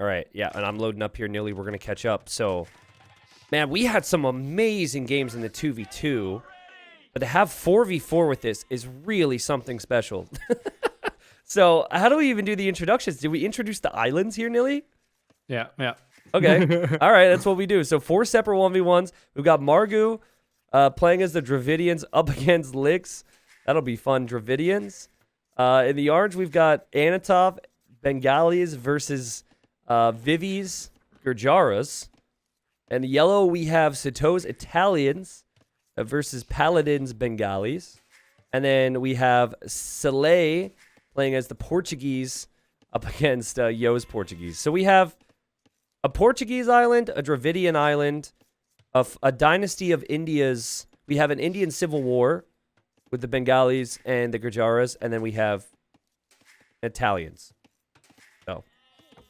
All right, yeah, and I'm loading up here, Nilly. We're going to catch up. So, man, we had some amazing games in the 2v2, but to have 4v4 with this is really something special. So, how do we even do the introductions? Did we introduce the islands here, Nilly? Yeah, yeah. Okay. All right, that's what we do. So 4 separate 1v1s. We've got Margu playing as the Dravidians up against Lix. That'll be fun. Dravidians. In the orange, we've got Anatov, Bengalis versus Vivi's, Gurjaras. And the yellow, we have Sato's Italians versus Paladins, Bengalis. And then we have Soleil playing as the Portuguese up against Yo's Portuguese. So we have a Portuguese island, a Dravidian island, a dynasty of India's. We have an Indian civil war with the Bengalis and the Gurjaras, and then we have Italians. So,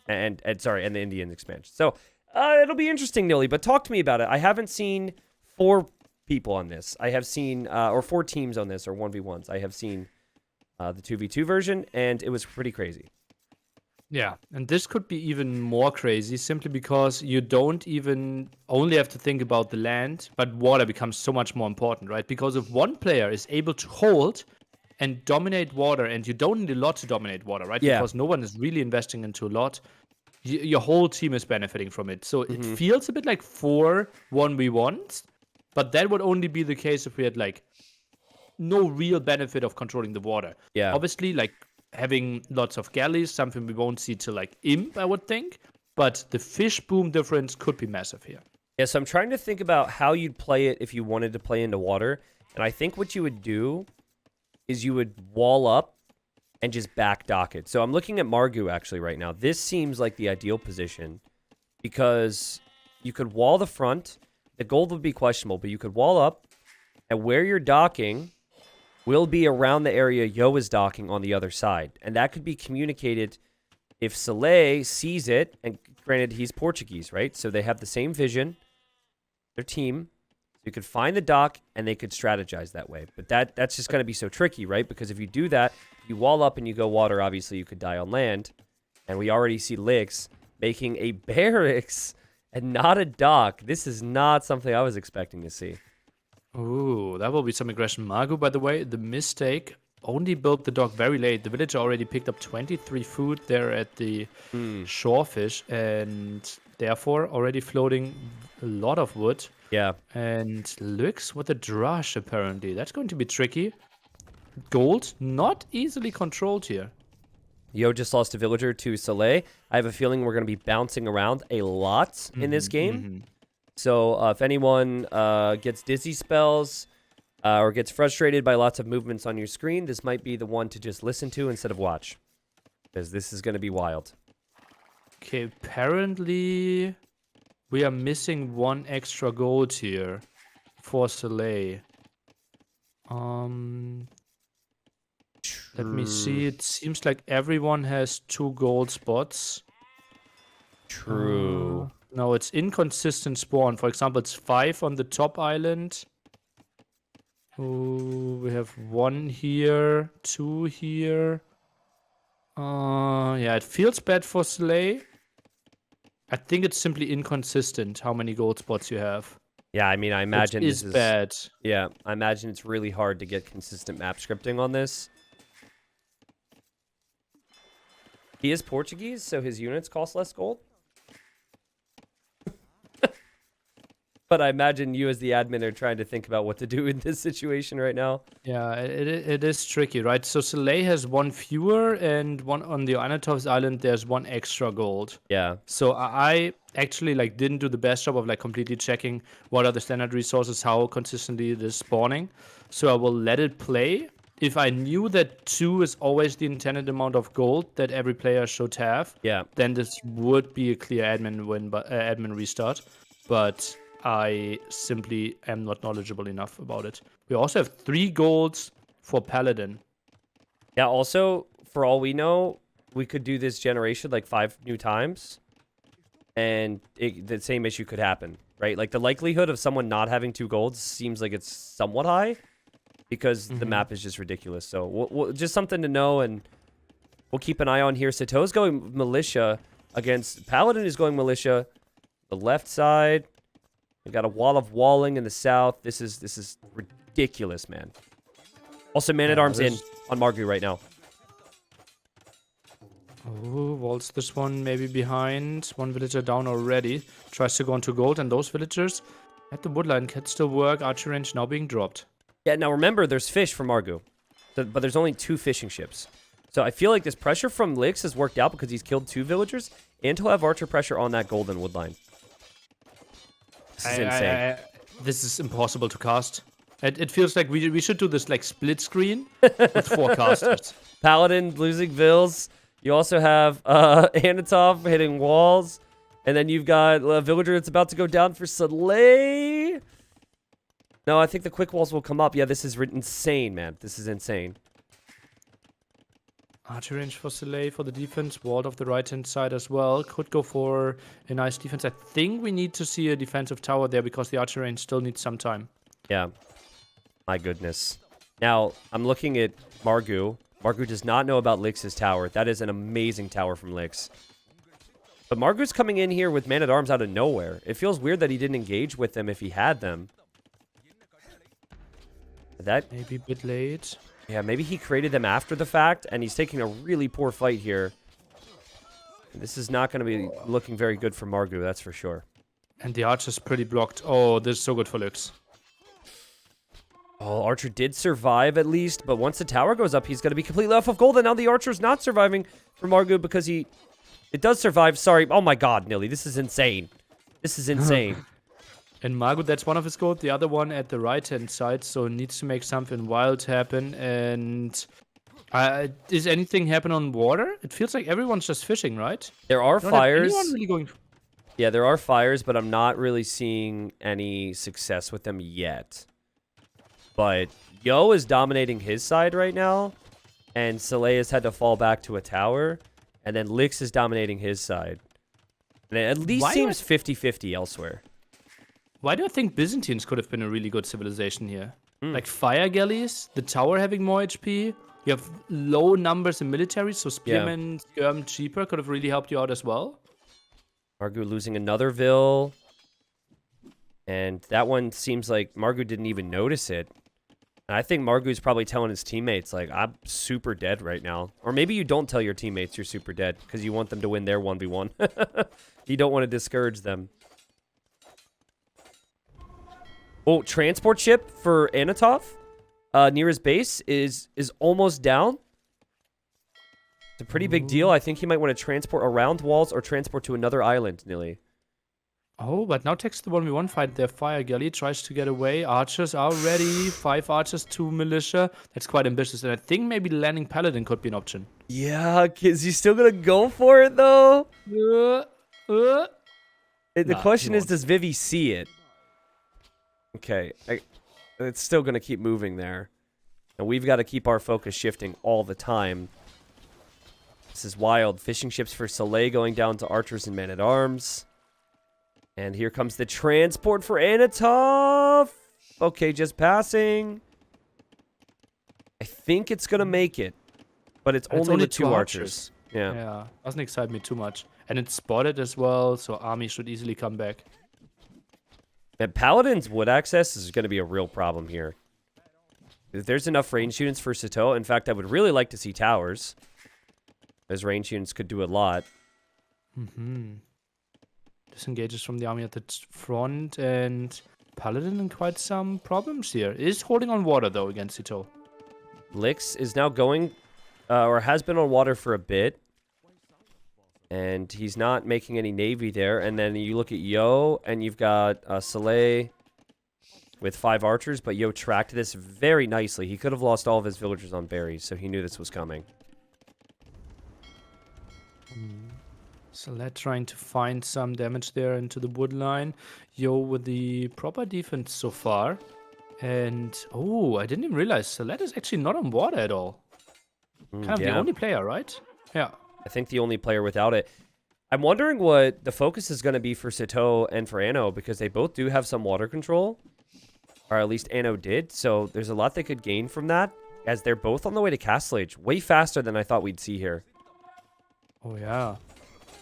and the Indian expansion. So, it'll be interesting, Nilly, but talk to me about it. I haven't seen 4 people on this. I have seen, or 4 teams on this, or 1v1s. I have seen the 2v2 version, and it was pretty crazy. Yeah, and this could be even more crazy simply because you don't even only have to think about the land, but water becomes so much more important, right? Because if one player is able to hold and dominate water, and you don't need a lot to dominate water, right? Yeah. Because no one is really investing into a lot, your whole team is benefiting from it. So it feels a bit like 4 1v1s, but that would only be the case if we had like no real benefit of controlling the water. Yeah. Obviously, like having lots of galleys, something we won't see till like Imp, I would think. But the fish boom difference could be massive here. Yeah, so I'm trying to think about how you'd play it if you wanted to play into water. And I think what you would do is you would wall up and just back dock it. So I'm looking at Margu actually right now. This seems like the ideal position because you could wall the front. The gold would be questionable, but you could wall up, and where you're docking will be around the area Yo is docking on the other side. And that could be communicated if Soleil sees it, and granted, he's Portuguese, right? So they have the same vision, their team. You could find the dock, and they could strategize that way. But that's just going to be so tricky, right? Because if you do that, you wall up and you go water, obviously you could die on land. And we already see Lix making a barracks and not a dock. This is not something I was expecting to see. Ooh, that will be some aggression. Margu, by the way, the mistake only built the dock very late. The villager already picked up 23 food there at the shorefish, and therefore already floating a lot of wood. Yeah. And Lux with a drush, apparently. That's going to be tricky. Gold, not easily controlled here. Yo just lost a villager to Soleil. I have a feeling we're going to be bouncing around a lot in this game. So if anyone gets dizzy spells or gets frustrated by lots of movements on your screen, this might be the one to just listen to instead of watch. Because this is going to be wild. Okay, apparently we are missing 1 extra gold here for Soleil. Let me see. It seems like everyone has 2 gold spots. True. No, it's inconsistent spawn. For example, it's 5 on the top island. Ooh, we have 1 here, 2 here. Yeah, it feels bad for Soleil. I think it's simply inconsistent how many gold spots you have. Yeah, I mean, I imagine this is bad. Yeah, I imagine it's really hard to get consistent map scripting on this. He is Portuguese, so his units cost less gold. But I imagine you as the admin are trying to think about what to do in this situation right now. Yeah, it is tricky, right? So Soleil has 1 fewer, and 1 on the Anatov's island, there's 1 extra gold. Yeah. So I actually didn't do the best job of completely checking what are the standard resources, how consistently it is spawning. So I will let it play. If I knew that 2 is always the intended amount of gold that every player should have, then this would be a clear admin win, but admin restart. But I simply am not knowledgeable enough about it. We also have 3 golds for Paladin. Yeah, also, for all we know, we could do this generation 5 new times, and the same issue could happen, right? Like, the likelihood of someone not having 2 golds seems like it's somewhat high, because the map is just ridiculous. So, we'll just something to know, and we'll keep an eye on here. Sato's going militia against Paladin is going militia. The left side, we've got a wall of walling in the south. This is ridiculous, man. Also, man-at-arms in on Margu right now. Oh, walls this one maybe behind. One villager down already. Tries to go into gold, and those villagers at the woodline can still work. Archer range now being dropped. Yeah, now remember, there's fish from Margu. But there's only 2 fishing ships. So I feel like this pressure from Lix has worked out because he's killed 2 villagers, and he'll have archer pressure on that golden woodline. This is insane. This is impossible to cast. It feels like we should do this like split screen with 4 casters. Paladin losing vills. You also have Anatov hitting walls. And then you've got a villager that's about to go down for Soleil. No, I think the quick walls will come up. Yeah, this is insane, man. This is insane. Archer range for Soleil for the defense. Walled off the right-hand side as well. Could go for a nice defense. I think we need to see a defensive tower there because the archer range still needs some time. Yeah. My goodness. Now, I'm looking at Margu. Margu does not know about Lix's tower. That is an amazing tower from Lix. But Margu's coming in here with man-at-arms out of nowhere. It feels weird that he didn't engage with them if he had them. That Maybe a bit late. Yeah, maybe he created them after the fact, and he's taking a really poor fight here. This is not going to be looking very good for Margu, that's for sure. And the archer's pretty blocked. Oh, this is so good for Lux. Oh, Archer did survive at least, but once the tower goes up, he's going to be completely off of gold, and now the Archer's not surviving for Margu because it does survive. Sorry. Oh my god, Nilly, this is insane. This is insane. And Margot, that's one of his gold. The other one at the right-hand side, so needs to make something wild happen. And is anything happen on water? It feels like everyone's just fishing, right? There are fires. Anyone really going? Yeah, there are fires, but I'm not really seeing any success with them yet. But Yo is dominating his side right now, and Soleil has had to fall back to a tower, and then Lix is dominating his side. And it at least seems 50-50 elsewhere. Why do I think Byzantines could have been a really good civilization here? Like fire galleys, the tower having more HP. You have low numbers in military, so spearmen, skirm cheaper could have really helped you out as well. Margu losing another Vil. And that one seems like Margu didn't even notice it. And I think Margu's probably telling his teammates, like, I'm super dead right now. Or maybe you don't tell your teammates you're super dead because you want them to win their 1v1. You don't want to discourage them. Oh, transport ship for Anatov near his base is almost down. It's a pretty big deal. I think he might want to transport around walls or transport to another island, Nilly. Oh, but now takes the 1v1 fight. Their fire galley tries to get away. Archers are ready. 5 archers, 2 militia. That's quite ambitious. And I think maybe landing paladin could be an option. Yeah, is he still going to go for it, though? The question is, does Vivi see it? Okay, it's still going to keep moving there. And we've got to keep our focus shifting all the time. This is wild. Fishing ships for Soleil going down to archers and men-at-arms. And here comes the transport for Anatov. Okay, just passing. I think it's going to make it. But it's only the 2 archers. Yeah, doesn't excite me too much. And it's spotted as well, so army should easily come back. And Paladin's wood access is going to be a real problem here. If there's enough range units for Sato, in fact, I would really like to see towers. Those range units could do a lot. Disengages from the army at the front, and Paladin in quite some problems here. Is holding on water, though, against Sato. Lix is now going, or has been on water for a bit. And he's not making any navy there. And then you look at Yo, and you've got Soleil with 5 archers. But Yo tracked this very nicely. He could have lost all of his villagers on berries, so he knew this was coming. Soleil trying to find some damage there into the wood line. Yo with the proper defense so far. And, oh, I didn't even realize Soleil is actually not on water at all. Kind of the only player, right? Yeah. I think the only player without it. I'm wondering what the focus is going to be for Sato and for Anno, because they both do have some water control. Or at least Anno did. So there's a lot they could gain from that, as they're both on the way to Castle Age. Way faster than I thought we'd see here. Oh, yeah.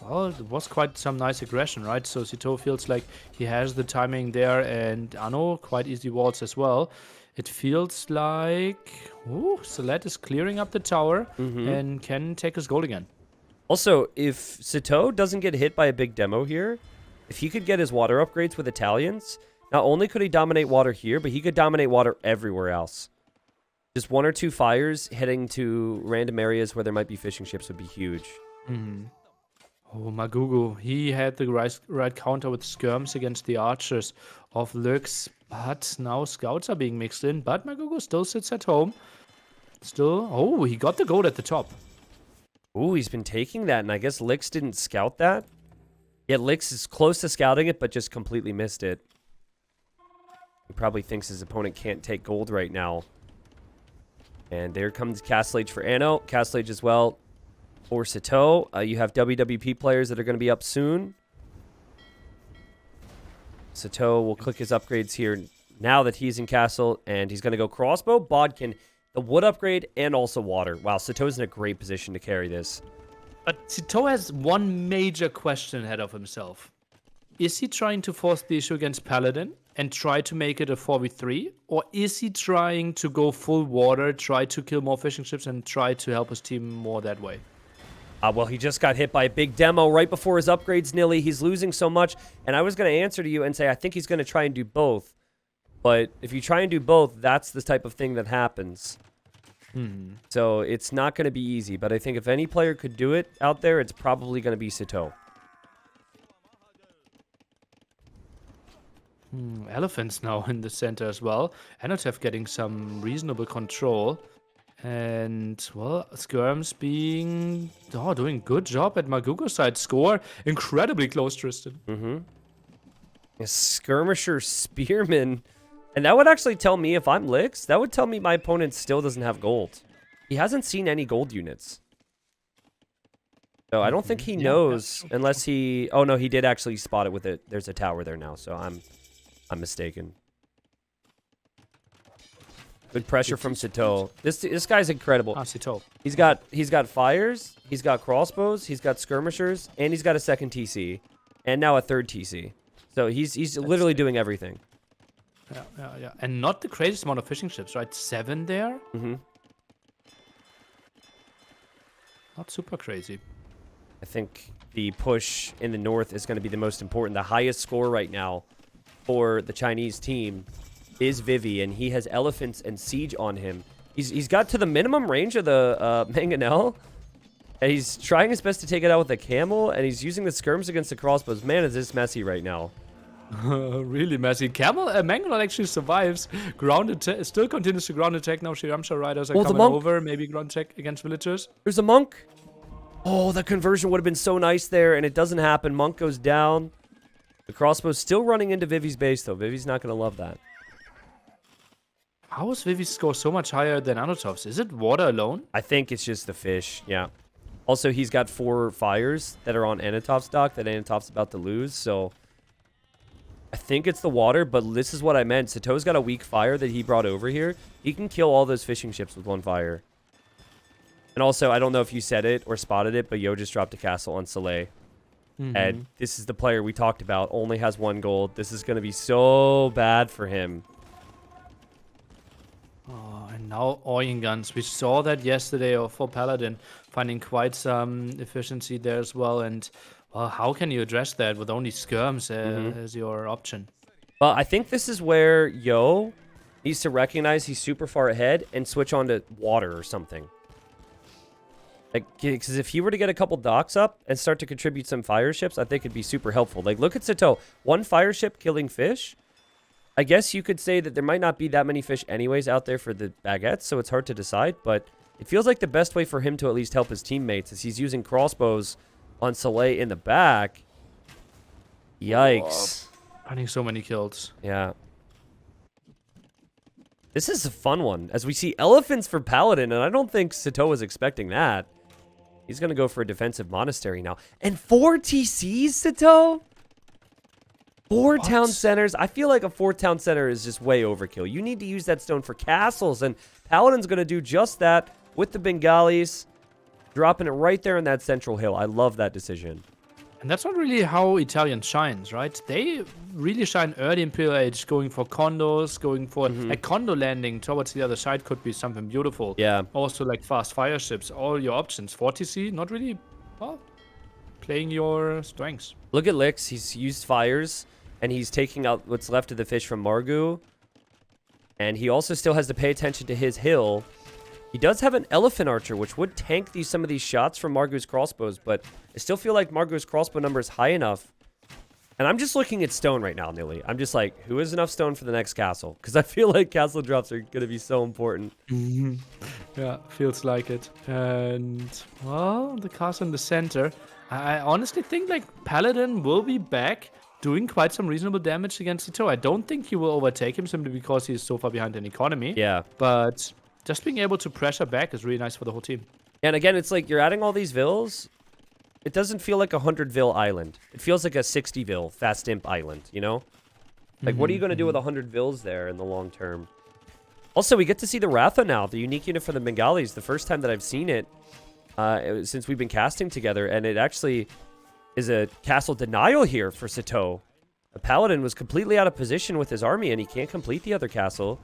Well, it was quite some nice aggression, right? So Sito feels like he has the timing there, and Anno quite easy walls as well. It feels like Salet is clearing up the tower and can take his gold again. Also, if Sito doesn't get hit by a big demo here, if he could get his water upgrades with Italians, not only could he dominate water here, but he could dominate water everywhere else. Just 1 or 2 fires heading to random areas where there might be fishing ships would be huge. Oh, Magugu, he had the right counter with skirms against the archers of Lux, but now scouts are being mixed in, but Magugu still sits at home. Still, he got the gold at the top. Ooh, he's been taking that, and I guess Lix didn't scout that. Yeah, Lix is close to scouting it, but just completely missed it. He probably thinks his opponent can't take gold right now. And there comes Castle Age for Anno. Castle Age as well for Sito. You have WWP players that are going to be up soon. Sito will click his upgrades here now that he's in Castle, and he's going to go crossbow, bodkin, the wood upgrade, and also water. Wow, Sito's in a great position to carry this. But Sito has one major question ahead of himself. Is he trying to force the issue against Paladin and try to make it a 4v3? Or is he trying to go full water, try to kill more fishing ships, and try to help his team more that way? Well, he just got hit by a big demo right before his upgrades, Nilly. He's losing so much. And I was going to answer to you and say, I think he's going to try and do both. But if you try and do both, that's the type of thing that happens. So it's not going to be easy. But I think if any player could do it out there, it's probably going to be Sito. Elephants now in the center as well. Anotef getting some reasonable control. And, well, Skirms doing good job at Magugo's side. Score incredibly close, Tristan. A skirmisher spearman. And that would actually tell me if I'm Lix, that would tell me my opponent still doesn't have gold. He hasn't seen any gold units. So I don't think he knows unless he... Oh, no, he did actually spot it with it. There's a tower there now, so I'm mistaken. Good pressure from Sito. This guy's incredible. Sito. He's got fires, he's got crossbows, he's got skirmishers, and he's got a second TC. And now a third TC. So he's literally doing everything. Yeah. And not the craziest amount of fishing ships, right? 7 there? Not super crazy. I think the push in the north is going to be the most important. The highest score right now for the Chinese team is Vivi, and he has elephants and siege on him. He's got to the minimum range of the Mangonel, and he's trying his best to take it out with the camel, and he's using the skirms against the crossbows. Man, is this messy right now. Really messy. Mangonel actually survives. Still continues to ground attack now. Shiramsha riders are coming over. Maybe ground attack against villagers. There's a monk. Oh, the conversion would have been so nice there, and it doesn't happen. Monk goes down. The crossbow's still running into Vivi's base, though. Vivi's not going to love that. How is Vivi's score so much higher than Anotov's? Is it water alone? I think it's just the fish, yeah. Also, he's got 4 fires that are on Anatov's dock that Anatov's about to lose, so... I think it's the water, but this is what I meant. Sito's got a weak fire that he brought over here. He can kill all those fishing ships with 1 fire. And also, I don't know if you said it or spotted it, but Yo just dropped a castle on Soleil. And this is the player we talked about. Only has 1 gold. This is going to be so bad for him. Oh, and now Oyin guns. We saw that yesterday for Paladin, finding quite some efficiency there as well. And, well, how can you address that with only skirms as your option? Well, I think this is where Yo needs to recognize he's super far ahead and switch on to water or something. Like, because if he were to get a couple docks up and start to contribute some fire ships, I think it'd be super helpful. Like, look at Sito. 1 fire ship killing fish. I guess you could say that there might not be that many fish anyways out there for the baguettes, so it's hard to decide. But it feels like the best way for him to at least help his teammates is he's using crossbows on Soleil in the back. Yikes. Finding so many kills. Yeah. This is a fun one, as we see elephants for Paladin, and I don't think Sito was expecting that. He's going to go for a defensive monastery now. And 4 TCs, Sito? 4 town centers. I feel like a 4 town center is just way overkill. You need to use that stone for castles, and Paladin's going to do just that with the Bengalis, dropping it right there in that central hill. I love that decision. And that's not really how Italian shines, right? They really shine early Imperial Age, going for condos, going for a condo landing towards the other side could be something beautiful. Yeah. Also, like fast fire ships, all your options. 40C, not really, well, playing your strengths. Look at Lix. He's used fires, and he's taking out what's left of the fish from Margu. And he also still has to pay attention to his hill. He does have an elephant archer, which would tank some of these shots from Margu's crossbows, but I still feel like Margu's crossbow number is high enough. And I'm just looking at stone right now, Nilly. I'm just like, who has enough stone for the next castle? Because I feel like castle drops are going to be so important. Yeah, feels like it. And, well, the castle in the center. I honestly think, like, Paladin will be back doing quite some reasonable damage against the toe. I don't think he will overtake him simply because he's so far behind in economy. Yeah. But just being able to pressure back is really nice for the whole team. And again, it's like you're adding all these vills. It doesn't feel like a 100 vill island. It feels like a 60 vill fast imp island, you know? Like, what are you going to do with 100 vills there in the long term? Also, we get to see the Ratha now, the unique unit for the Bengalis. The first time that I've seen it since we've been casting together. And it actually is a castle denial here for Sito. The Paladin was completely out of position with his army, and he can't complete the other castle.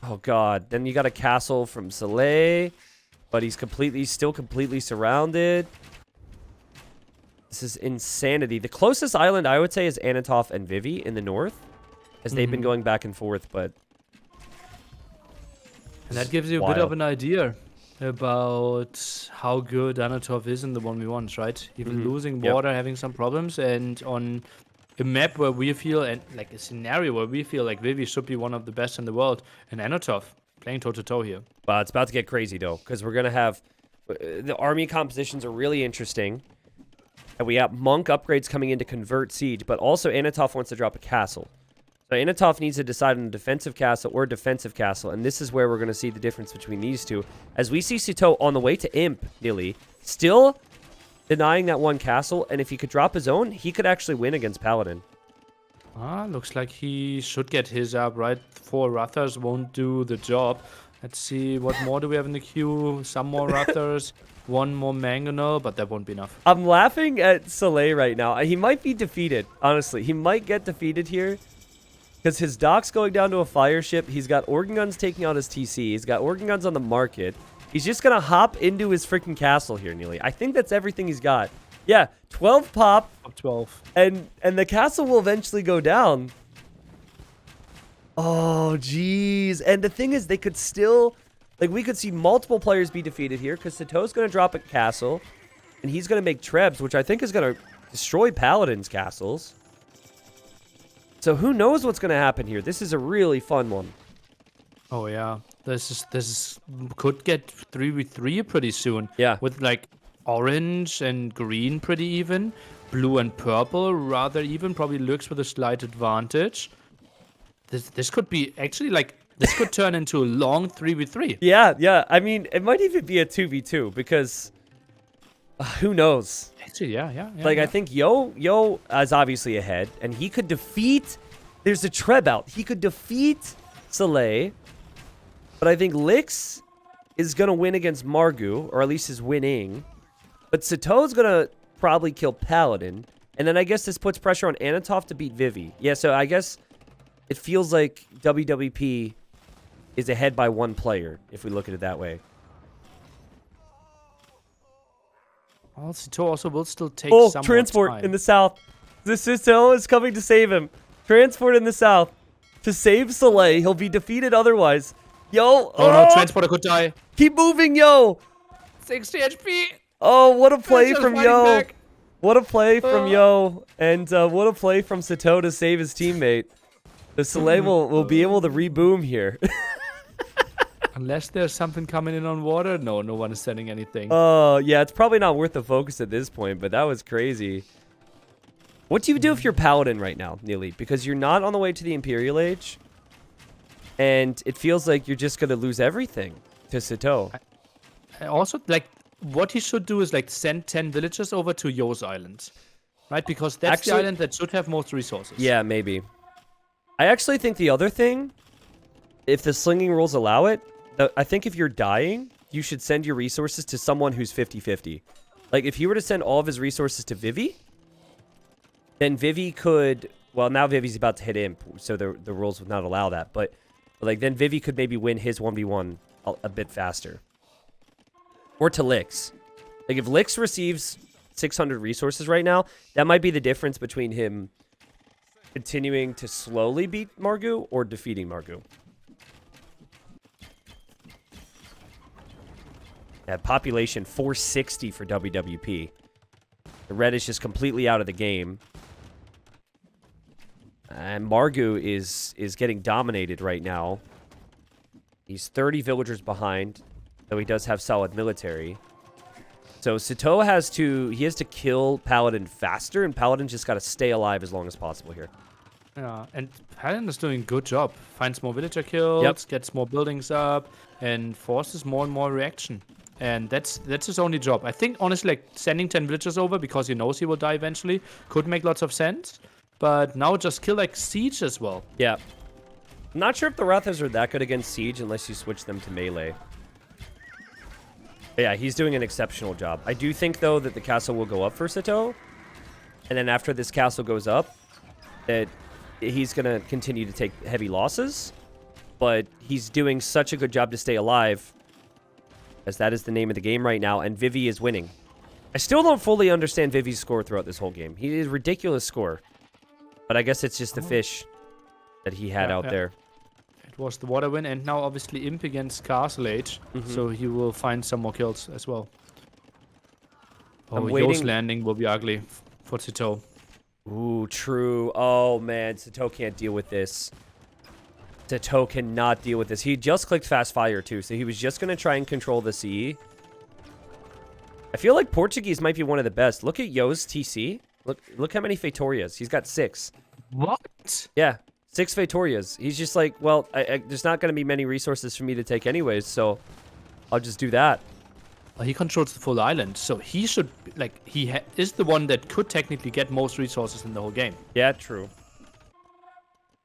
Oh, God. Then you got a castle from Soleil, but he's still completely surrounded. This is insanity. The closest island, I would say, is Anatov and Vivi in the north, as they've been going back and forth, but... And that gives you a bit of an idea about how good Anatov is in the 1v1s, right? Even losing water, having some problems, and on a map where we feel, and like a scenario where we feel like Vivi should be one of the best in the world, and Anatov playing toe-to-toe here. It's about to get crazy, though, because we're going to have... the army compositions are really interesting, and we have monk upgrades coming in to convert siege, but also Anatov wants to drop a castle. So Anatov needs to decide on a defensive castle or a defensive castle, and this is where we're going to see the difference between these two. As we see Sito on the way to Imp, Nilly, still denying that one castle, and if he could drop his own, he could actually win against Paladin. Looks like he should get his up, right? 4 Rathers won't do the job. Let's see, what more do we have in the queue? Some more Rathers, 1 more Mangonel, but that won't be enough. I'm laughing at Soleil right now. He might be defeated, honestly. He might get defeated here. Because his dock's going down to a fire ship. He's got organ guns taking out his TC. He's got organ guns on the market. He's just going to hop into his freaking castle here, Neely. I think that's everything he's got. Yeah, 12 pop. Up 12. And the castle will eventually go down. Oh, jeez. And the thing is, they could still... Like, we could see multiple players be defeated here. Because Sito's going to drop a castle. And he's going to make Trebs, which I think is going to destroy Paladin's castles. So who knows what's going to happen here? This is a really fun one. Oh yeah, this could get 3v3 pretty soon. Yeah. With like orange and green pretty even, blue and purple rather even, probably looks with a slight advantage. This could be actually like this could turn into a long 3v3. Yeah. I mean, it might even be a 2v2 because who knows? Actually, yeah. Like, I think Yo is obviously ahead, and he could defeat... There's a Treb out. He could defeat Soleil, but I think Lix is going to win against Margu, or at least is winning. But Sito's going to probably kill Paladin, and then I guess this puts pressure on Anatov to beat Vivi. Yeah, so I guess it feels like WWP is ahead by 1 player, if we look at it that way. Well, Sito also will still take some more time. Transport in the south. The Sito is coming to save him. Transport in the south. To save Soleil. He'll be defeated otherwise. Yo. Oh no, Transporter could die. Keep moving, Yo. 60 HP. Oh, what a play from Yo. Back. What a play from Yo. And what a play from Sito to save his teammate. The Soleil will be able to reboom here. Unless there's something coming in on water, no one is sending anything. Oh, yeah, it's probably not worth the focus at this point, but that was crazy. What do you do if you're Paladin right now, Neely? Because you're not on the way to the Imperial Age, and it feels like you're just going to lose everything to Sito. Also, like, what he should do is, like, send 10 villagers over to Yo's Island, right? Because that's the island that should have most resources. Yeah, maybe. I actually think the other thing, if the slinging rules allow it, I think if you're dying, you should send your resources to someone who's 50-50. Like, if he were to send all of his resources to Vivi, then Vivi could... Well, now Vivi's about to hit Imp, so the rules would not allow that. But like, then Vivi could maybe win his 1v1 a bit faster. Or to Lix. Like, if Lix receives 600 resources right now, that might be the difference between him continuing to slowly beat Margu or defeating Margu. At population 460 for WWP. The red is just completely out of the game. And Margu is getting dominated right now. He's 30 villagers behind, though he does have solid military. So Sito has to kill Paladin faster, and Paladin just got to stay alive as long as possible here. Yeah, and Paladin is doing a good job. Finds more villager kills, gets more buildings up, and forces more and more reaction. And that's his only job. I think, honestly, like, sending 10 villagers over because he knows he will die eventually could make lots of sense. But now just kill, like, Siege as well. Yeah. I'm not sure if the Rathas are that good against Siege unless you switch them to melee. But yeah, he's doing an exceptional job. I do think, though, that the castle will go up for Sito. And then after this castle goes up, that he's going to continue to take heavy losses. But he's doing such a good job to stay alive, as that is the name of the game right now, and Vivi is winning. I still don't fully understand Vivi's score throughout this whole game. He is a ridiculous score. But I guess it's just the fish that he had out there. It was the water win, and now obviously Imp against Castle Age, so he will find some more kills as well. Oh, Yo's landing will be ugly for Sito. Ooh, true. Oh, man, Sito can't deal with this. Sito cannot deal with this. He just clicked Fast Fire, too, so he was just going to try and control the CE. I feel like Portuguese might be one of the best. Look at Yo's TC. Look how many Fetorias. He's got 6. What? Yeah, 6 Fetorias. He's just like, well, there's not going to be many resources for me to take anyways, so I'll just do that. Well, he controls the full island, so he should, like, is the one that could technically get most resources in the whole game. Yeah, true.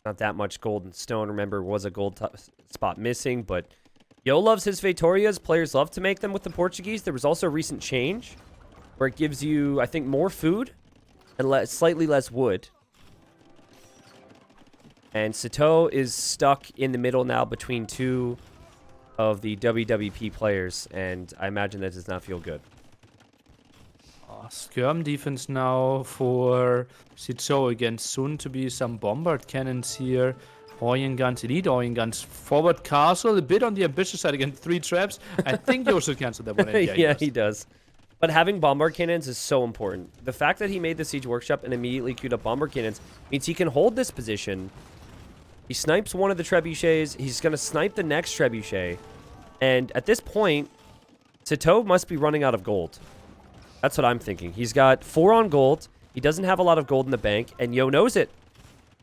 Not that much gold and stone. Remember, was a gold spot missing, but Yo loves his Fetorias. Players love to make them with the Portuguese. There was also a recent change where it gives you, I think, more food and slightly less wood. And Sito is stuck in the middle now between 2 of the WWP players, and I imagine that does not feel good. Skirm defense now for Sito against soon to be some bombard cannons here. Orient guns, elite Orient guns, forward castle, a bit on the ambitious side against 3 traps. I think Yo should cancel that one. Yeah, he does. But having bombard cannons is so important. The fact that he made the siege workshop and immediately queued up bombard cannons means he can hold this position. He snipes one of the trebuchets. He's going to snipe the next trebuchet. And at this point, Sito must be running out of gold. That's what I'm thinking. He's got 4 on gold. He doesn't have a lot of gold in the bank, and Yo knows it.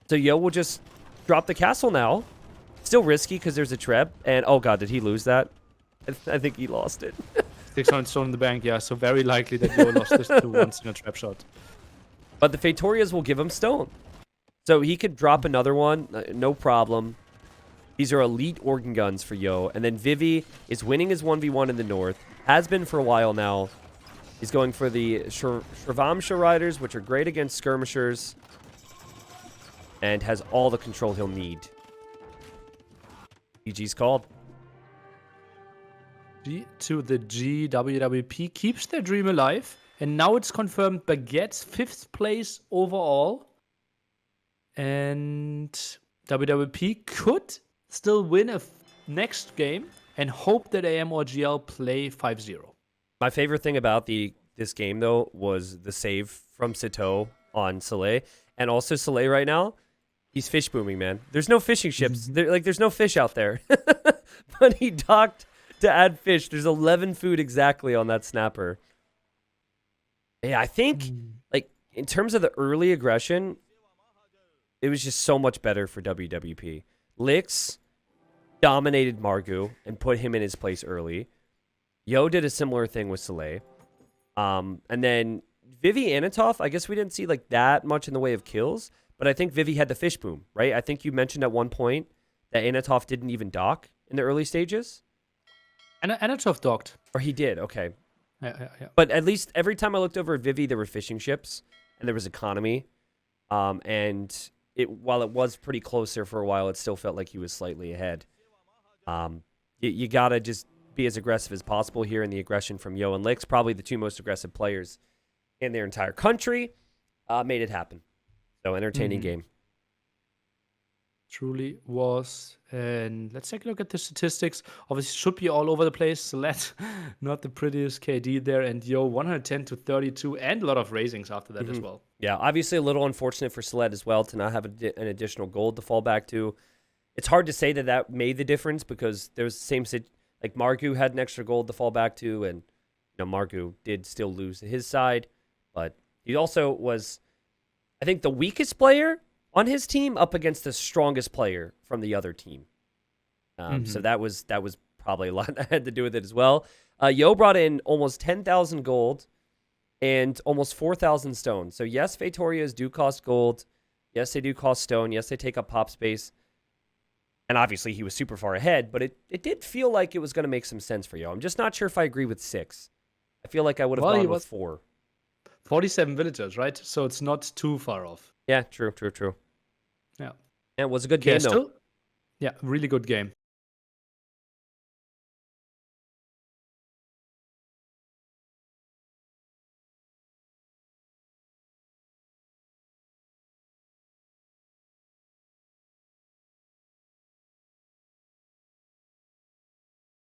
So Yo will just drop the castle now. Still risky because there's a treb. And, oh god, did he lose that? I think he lost it. 600 stone in the bank, yeah. So very likely that Yo lost this to once in a trap shot. But the Fetorias will give him stone. So he could drop another one, no problem. These are elite organ guns for Yo. And then Vivi is winning his 1v1 in the north. Has been for a while now. He's going for the Shravamsha Riders, which are great against skirmishers. And has all the control he'll need. GG's called. G to the G. WWP keeps their dream alive. And now it's confirmed Baguette's 5th place overall. And WWP could still win a next game and hope that AM or GL play 5-0. My favorite thing about this game, though, was the save from Sito on Soleil. And also Soleil right now, he's fish booming, man. There's no fishing ships. There's no fish out there. But he docked to add fish. There's 11 food exactly on that snapper. Yeah, I think, like, in terms of the early aggression, it was just so much better for WWP. Lix dominated Margu and put him in his place early. Yo did a similar thing with Soleil. And then Vivi Anatov, I guess we didn't see like that much in the way of kills, but I think Vivi had the fish boom, right? I think you mentioned at one point that Anatov didn't even dock in the early stages. And Anatov docked. Or he did, okay. Yeah. But at least every time I looked over at Vivi, there were fishing ships and there was economy. And while it was pretty close there for a while, it still felt like he was slightly ahead. You gotta just be as aggressive as possible here, and the aggression from Yo and Lix, probably the two most aggressive players in their entire country, made it happen. So entertaining game. Truly was. And let's take a look at the statistics. Obviously, should be all over the place. Select, not the prettiest KD there. And Yo, 110 to 32, and a lot of raisings after that as well. Yeah, obviously a little unfortunate for Sled as well to not have an additional gold to fall back to. It's hard to say that made the difference because there was the same like Margu had an extra gold to fall back to, and Margu did still lose to his side, but he also was, I think, the weakest player on his team up against the strongest player from the other team. So that was probably a lot that had to do with it as well. Yo brought in almost 10,000 gold and almost 4,000 stone. So yes, Vatorias do cost gold. Yes, they do cost stone. Yes, they take up pop space. And obviously he was super far ahead, but it did feel like it was going to make some sense for Yo. I'm just not sure if I agree with 6. I feel like I would have gone with 4. 47 villagers, right? So it's not too far off. Yeah, true. Yeah. And it was a good game, though. Yeah, really good game.